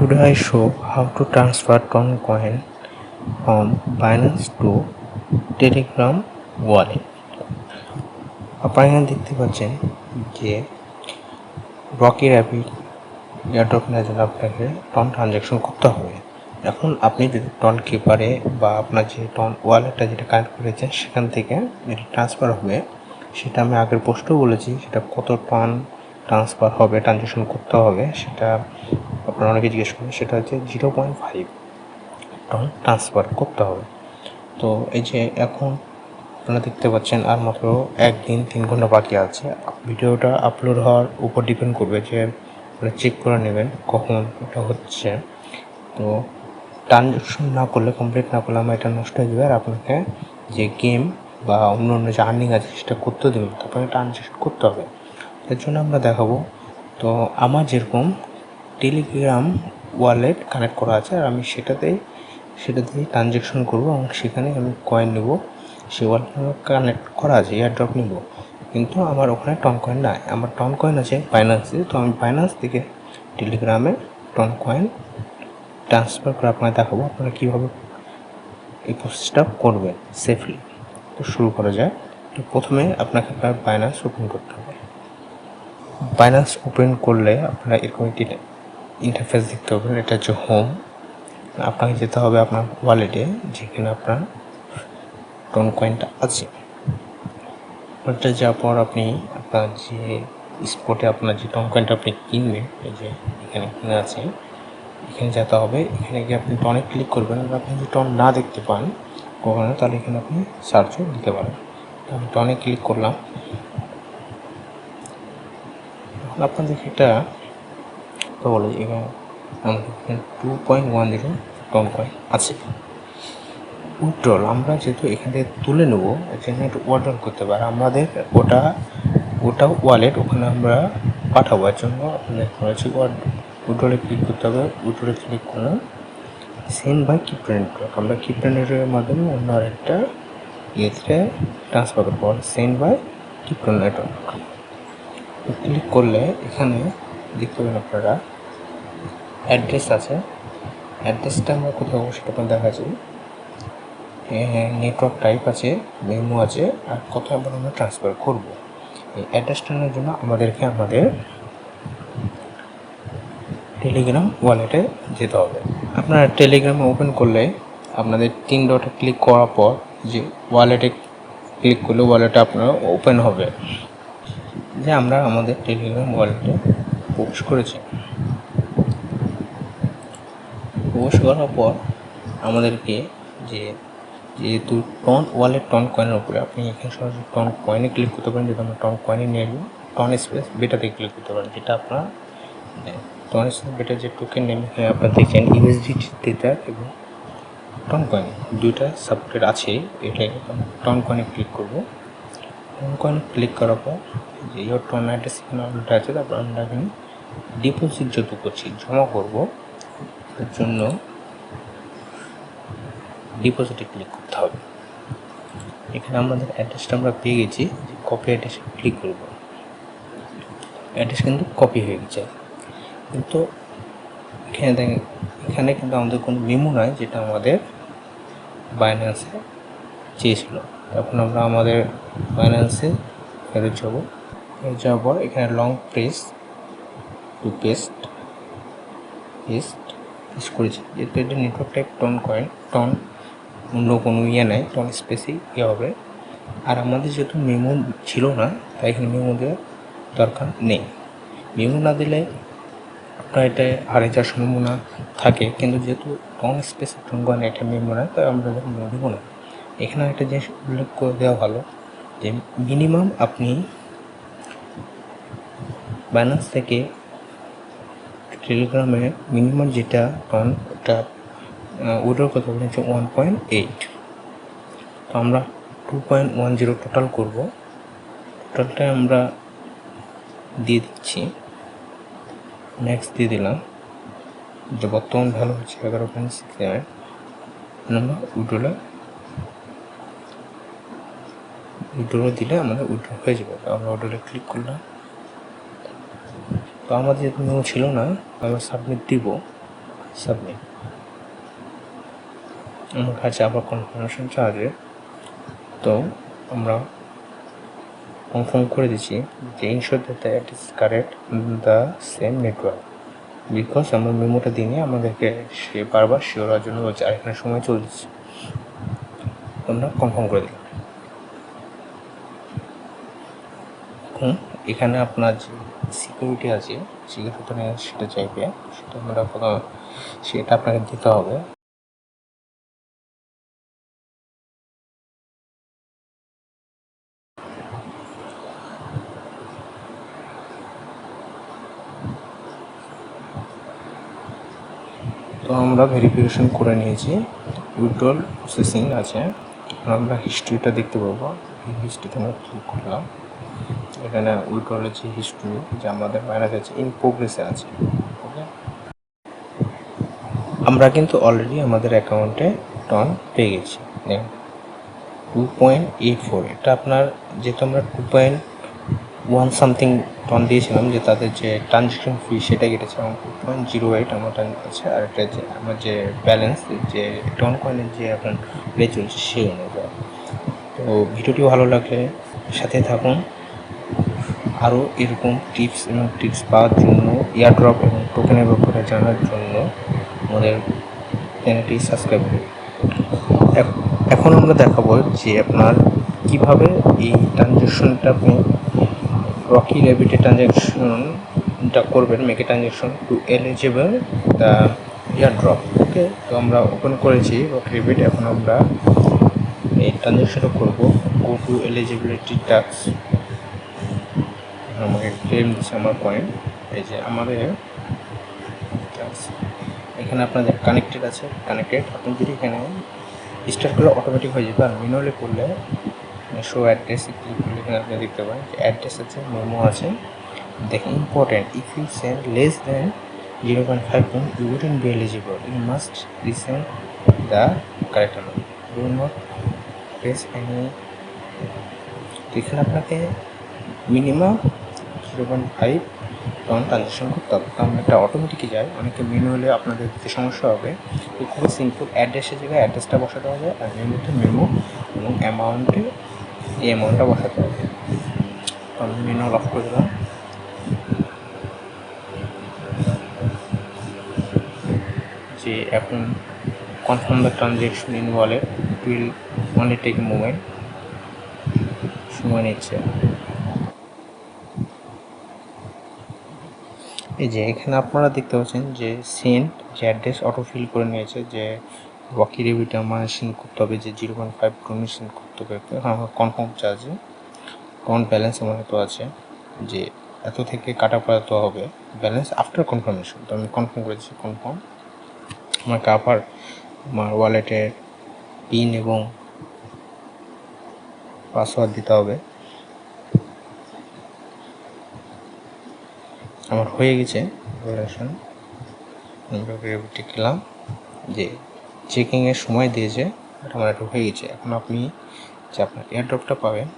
Today I show how to transfer Toncoin from Binance to Telegram wallet. আপনারা এখানে দেখতে পাচ্ছেন যে রকি র্যাপিড এয়ারড্রপ নেওয়ার জন্য আপনাকে টন ট্রানজ্যাকশন করতে হবে। এখন আপনি যদি টন কিপারে বা আপনার যে টন ওয়ালেটটা যেটা কানেক্ট করেছেন সেখান থেকে যেটা ট্রান্সফার হবে, সেটা আমি আগের পোস্টেও বলেছি, সেটা কত টন ট্রান্সফার হবে, ট্রানজ্যাকশন করতে হবে, সেটা আপনারা অনেকে জিজ্ঞেস করেন। সেটা হচ্ছে 0.5 টন ট্রান্সফার করতে হবে। তো এই যে এখন আপনারা দেখতে পাচ্ছেন আর মাত্র 1 দিন 3 ঘন্টা বাকি আছে। ভিডিওটা আপলোড হওয়ার উপর ডিপেন্ড করবে যে আপনারা চেক করে নেবেন কখন এটা হচ্ছে। তো ট্রানজ্যাকশন না করলে, কমপ্লিট না করলে আমার এটা নষ্ট হয়ে যাবে, আর আপনাকে যে গেম বা অন্য অন্য যে আর্নিং আছে সেটা করতে দেবেন, তারপরে ট্রানজ্যাকশন করতে হবে। এর জন্য আমরা দেখাবো। তো আমার যেরকম টেলিগ্রাম ওয়ালেট কানেক্ট করা আছে, আর আমি সেটাতেই ট্রানজ্যাকশন করবো এবং সেখানে আমি কয়েন নেব। সেই ওয়ালেট কানেক্ট করা আছে, এয়ারড্রপ নেব, কিন্তু আমার ওখানে টন কয়েন নাই। আমার টন কয়েন আছে বাইন্যান্সে। তো আমি বাইন্যান্স থেকে টেলিগ্রামে টন কয়েন ট্রান্সফার করে আপনাকে দেখাবো আপনারা কীভাবে এই প্রসেসটা করবেন সেফলি। তো শুরু করা যায়। তো প্রথমে আপনাকে আপনার বাইন্যান্স ওপেন করতে হবে। বাইন্যান্স ওপেন করলে আপনারা এরকম একটি ইন্টারফেস দেখতে পাবেন। এটা হচ্ছে হোম। আপনাকে যেতে হবে আপনার ওয়ালেটে, যেখানে আপনার টন কয়েনটা আছে। ওটা যাওয়ার পর আপনি আপনার যে স্পটে আপনার যে টন কয়েনটা আপনি কিনবেন, এই যে এখানে কিনে আছে, এখানে যেতে হবে। এখানে গিয়ে আপনি টনে ক্লিক করবেন। আর আপনি যদি টন না দেখতে পান কখনো, তাহলে এখানে আপনি সার্চও দিতে পারেন। তো আমি টনে ক্লিক করলাম। এখন আপনাদের এটা বলে এখানে আমাদের এখানে 2.10 টন কয়েন আছে। উইথড্রল আমরা যেহেতু এখান থেকে তুলে নেবো, এখানে একটু উইথড্রল করতে পারি আমাদের ওটা ওয়ালেট, ওখানে আমরা পাঠাবো। এর জন্য আপনাদের হচ্ছে উইথড্রলে ক্লিক করতে হবে। উইথড্রলে ক্লিক করলাম, সেন্ড বাই ক্রিপ্টো নেটওয়ার্ক, আমরা ক্রিপ্টো নেটওয়ার্কের মাধ্যমে অন্য আরেকটা ইয়েতে ট্রান্সফার করবো। Send by crypto network click করলে এখানে দেখতে পাবেন আপনারা অ্যাড্রেস আছে। অ্যাড্রেসটা আমরা কোথাও সেটা আপনার দেখাচ্ছি। নেটওয়ার্ক টাইপ আছে, মেমো আছে, আর কত আমরা ট্রান্সফার করবো। এই অ্যাড্রেসটার জন্য আমাদেরকে আমাদের টেলিগ্রাম ওয়ালেটে যেতে হবে। আপনারা টেলিগ্রামে ওপেন করলে আপনাদের 3 ডটে ক্লিক করার পর যে ওয়ালেটে ক্লিক করলে ওয়ালেটে আপনারা ওপেন হবে, যে আমরা আমাদের টেলিগ্রাম ওয়ালেটে প্রবেশ করেছি। প্রবেশ করার পর আমাদেরকে যেহেতু টন ওয়ালেট টন কয়েনের উপরে, আপনি এখানে সরাসরি টন কয়েনে ক্লিক করতে পারেন, যেটা আমরা টন কয়েনে নিয়ে আসবো। টন স্পেস বেটাতে ক্লিক করতে পারেন, যেটা আপনার টন স্পেস বেটা যে টোকেন নেম এখানে আপনারা দেখছেন ইউএসডিটি টেথার এবং টন কয়েন দুইটা সাপোর্টেড আছে। এটাকে টন কয়েনে ক্লিক করবো। টন কয়েনে ক্লিক করার পর যে ইয়োর টন অ্যাড্রেস এখানে অলরেডি আছে, তারপর আমরা এখানে ডিপোজিট যত করছি জমা করবো, এর জন্য ডিপোজিটে ক্লিক করতে হবে। এখানে আমাদের অ্যাড্রেসটা আমরা পেয়ে গেছি, কপি অ্যাড্রেসে ক্লিক করব। অ্যাড্রেস কিন্তু কপি হয়ে গেছে, কিন্তু এখানে দেখেন এখানে কিন্তু আমাদের কোনো মেমো নয়, যেটা আমাদের বাইন্যান্সে চেয়েছিল। তখন আমরা আমাদের বাইন্যান্সে ফেরত যাবো। ফেরত যাওয়ার পর এখানে লং প্রেস টু পেস্ট করেছি, যেহেতু এটা network type TON coin, TON অন্য কোনো নেই, টন স্পেসিক হবে। আর আমাদের যেহেতু মেমো ছিল না, তাই এখানে মেমো দেওয়ার দরকার নেই। মেমো না দিলে আপনার এটা হারিয়ে যাওয়ার সম্ভাবনা থাকে, কিন্তু যেহেতু টন স্পেসিক টন কয়েন এটা মেমো না, তাই আমরা মেমো দেবো না। এখানে একটা জিনিস উল্লেখ করে দেওয়া ভালো, যে মিনিমাম আপনি বাইন্যান্স থেকে টেলিগ্রামে মিনিমাম যেটা টন, ওটা উইথড্র করতে পারেন হচ্ছে 1.8। তো আমরা 2.10 টোটাল করবো। টোটালটা আমরা দিয়ে দিচ্ছি, নেক্সট দিয়ে দিলাম। যে বর্তমান ভ্যালু হচ্ছে 11.67। আমরা উইথড্র দিলে আমাদের উইথড্র হয়ে যাবে। আমরা উইথড্রলে ক্লিক করলাম। তো আমাদের যেহেতু মেমো ছিল না, আমরা সাবমিট দিব। সাবমিট। আমার কাছে আবার কনফার্মেশন চার্জে, তো আমরা কনফার্ম করে দিচ্ছি যে insure that the address correct the same network, because আমরা মেমোটা দিনে আমাদেরকে সে বারবার শিওর হওয়ার জন্য বলছে, আর এখানে সময় চলছে, আমরা কনফার্ম করে দিলাম। এখন এখানে আপনার যে সিকিউরিটি আছে, সিকিউরিটি সেটা চাইবে, সেটা আপনাকে দিতে হবে। তো আমরা ভেরিফিকেশন করে নিয়েছি, উইথড্রল প্রসেসিং আছে। আমরা হিস্ট্রিটা দেখতে পাবো, এই হিস্ট্রিতে আমরা ক্লিক করলাম। এখানে উইথড্রলের যে হিস্ট্রি যে আমাদের মাইনাস আছে, ইন প্রোগ্রেসে আছে। ওকে, আমরা কিন্তু অলরেডি আমাদের অ্যাকাউন্টে টন পেয়ে গেছি। 2.84, এটা আপনার যেহেতু আমরা 2.1 সামথিং টন দিয়েছিলাম, যে তাদের যে ট্রানজ্যাকশন ফি সেটা কেটেছে, এবং 2.08 আমার টান আছে। আর এটা যে আমার যে ব্যালেন্স, যে টন কয়েনের যে এখন রেট চলছে সেই অনুযায়ী। তো ভিডিওটি ভালো লাগলে সাথে থাকুন। আরও এরকম টিপস এবং ট্রিক্স পাওয়ার জন্য, এয়ারড্রপ এবং টোকেনের ব্যাপারে জানার জন্য আমাদের চ্যানেলটি সাবস্ক্রাইব করুন। এখন আমরা দেখাবো যে আপনার কিভাবে এই ট্রানজ্যাকশনটা আপনি রকি রেবিটে ট্রানজ্যাকশনটা করবেন, make a transaction to eligible the airdrop. Okay, তো আমরা ওপেন করেছি রকি রেবিট। এখন আমরা এই ট্রানজ্যাকশনটা করবো। গো টু এলিজিবিলিটি টাস্ক, আমাকে ক্লেম দিচ্ছে আমার পয়েন্ট। এই যে আমাদের এখানে আপনাদের কানেক্টেড আছে, কানেক্টেড। আপনি যদি এখানে স্টার্ট করলে অটোমেটিক হয়ে যাবে, আর ম্যানুয়ালি করলে শো অ্যাড্রেসে ক্লিক করলে এখানে আপনি দেখতে পারেন যে অ্যাড্রেস আছে, মেমো আছে। দেখেন important, if you send less than 0.5 pound you wouldn't be eligible, you must resend the correct amount, do not press any। এখানে আপনাকে মিনিমাম 0.5 টন ট্রানজ্যাকশন করতে হবে, কারণ এটা অটোমেটিকই যায়। অনেকে ম্যানুয়ালি আপনাদের দিতে সমস্যা হবে। তো খুবই সিম্পল, অ্যাড্রেসের জায়গায় অ্যাড্রেসটা বসাতে হবে, আর মেমোতে মেমো এবং অ্যামাউন্টে এই অ্যামাউন্টটা বসাতে হবে। তো আমি মেনু অফ করে দিলাম। যে এখন confirm the transaction in wallet, it will only take a moment, সময় নিচ্ছে। এই যে এখানে আপনারা দেখতে পাচ্ছেন যে সেন্ট যে অ্যাড্রেস অটো ফিল করে নিয়েছে, যে রকি রেবিটে আমার সেন্ড করতে হবে, যে 0.5 ক্রোনে সেন্ড করতে হবে। আমার কনফার্ম চার্জে অ্যাকাউন্ট ব্যালেন্স আমার তো আছে, যে এত থেকে কাটা পড়াতে হবে ব্যালেন্স আফটার কনফার্মেশন। তো আমি কনফার্ম করেছি, কনফার্ম। আমাকে আবার আমার ওয়ালেটের পিন এবং পাসওয়ার্ড দিতে হবে। আমার হয়ে গেছে ভ্যালিডেশন। আমরা রেবিটে গেলাম, যে চেকিংয়ের সময় দিয়েছে, এটা আমার একটু হয়ে গেছে। এখন আপনি যে আপনার এয়ারড্রপটা পাবেন,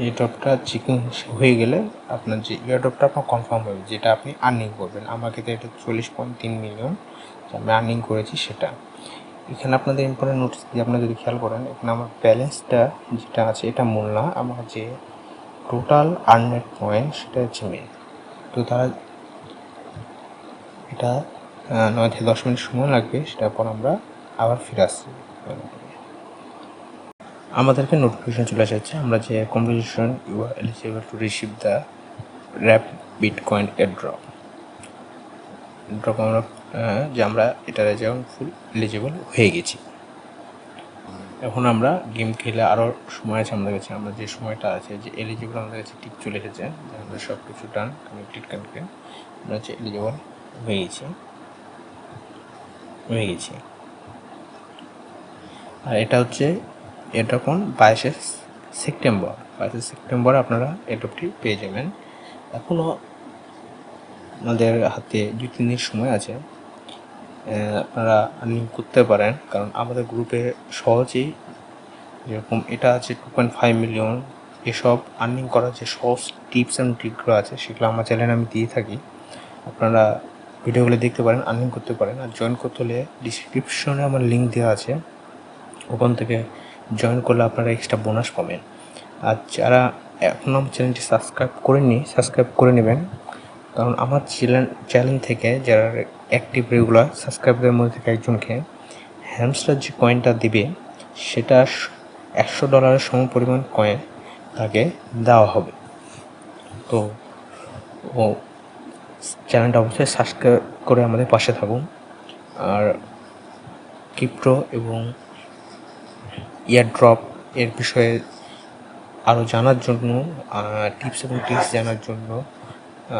এয়ারড্রপটা চেকিং হয়ে গেলে আপনার যে এয়ারড্রপটা আপনার কনফার্ম হবে, যেটা আপনি আর্নিং করবেন। আমার ক্ষেত্রে এটা 40.3 মিলিয়ন আমি আর্নিং করেছি সেটা। এখানে আপনাদের ইম্পর্টেন্ট নোটিস দিয়ে আপনারা যদি খেয়াল করেন, এখানে আমার ব্যালেন্সটা যেটা আছে এটা মূল না, আমার যে টোটাল আর্নেড পয়েন্ট সেটা হচ্ছে মেন। তো তারা এটা 9 থেকে 10 মিনিট সময় লাগবে, সেটার পর আমরা আবার ফিরে আসছি। আমাদেরকে নোটিফিকেশন চলে এসেছে আমরা যে composition you are eligible to receive the wrap bitcoin airdrop. আমরা যে আমরা এটার যেমন ফুল এলিজিবল হয়ে গেছি। এখন আমরা গেম খেলে আরও সময় আছে আমাদের কাছে। আমরা যে সময়টা আছে যে এলিজিবল আমাদের কাছে টিক চলে এসেছে, যে আমরা সব কিছু ডান কানেক্টেড আমরা হচ্ছে এলিজিবল হয়ে গেছি। আর এটা হচ্ছে এটা কোন 22 সেপ্টেম্বর আপনারা এডপটি পেয়ে যাবেন। এখনও আমাদের হাতে 2-3 দিন সময় আছে, আপনারা আর্নিং করতে পারেন। কারণ আমাদের গ্রুপে সহজেই যেরকম এটা আছে 2.5 মিলিয়ন, এসব আর্নিং করার যে সহজ টিপস অ্যান্ড ট্রিকগুলো আছে সেগুলো আমার চ্যানেলে আমি দিয়ে থাকি। আপনারা ভিডিওগুলো দেখতে পারেন, আর্নিং করতে পারেন। আর জয়েন করতে হলে ডিসক্রিপশনে আমার লিঙ্ক দেওয়া আছে, ওখান থেকে জয়েন করলে আপনারা এক্সট্রা বোনাস পাবেন। আর যারা এখনও আমার চ্যানেলটি সাবস্ক্রাইব করেননি, সাবস্ক্রাইব করে নেবেন, কারণ আমার চ্যানেল থেকে যারা অ্যাক্টিভ রেগুলার সাবস্ক্রাইবারের মধ্যে থেকে একজনকে হ্যামস্টার যে কয়েনটা দিবে সেটা $100 সম পরিমাণ কয়েন তাকে দেওয়া হবে। তো ও চ্যানেলটা অবশ্যই সাবস্ক্রাইব করে আমাদের পাশে থাকুন। আর ক্রিপ্টো এবং ইয়ারড্রপ এর বিষয়ে আরও জানার জন্য, টিপস এবং ট্রিক্স জানার জন্য,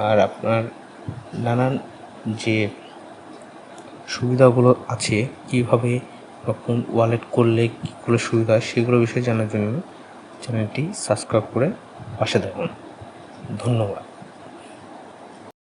আর আপনার নানান যে সুবিধাগুলো আছে, কীভাবে বা কোন ওয়ালেট করলে কীগুলো সুবিধা হয় সেগুলো বিষয়ে জানার জন্য চ্যানেলটি সাবস্ক্রাইব করে পাশে থাকুন। ধন্যবাদ।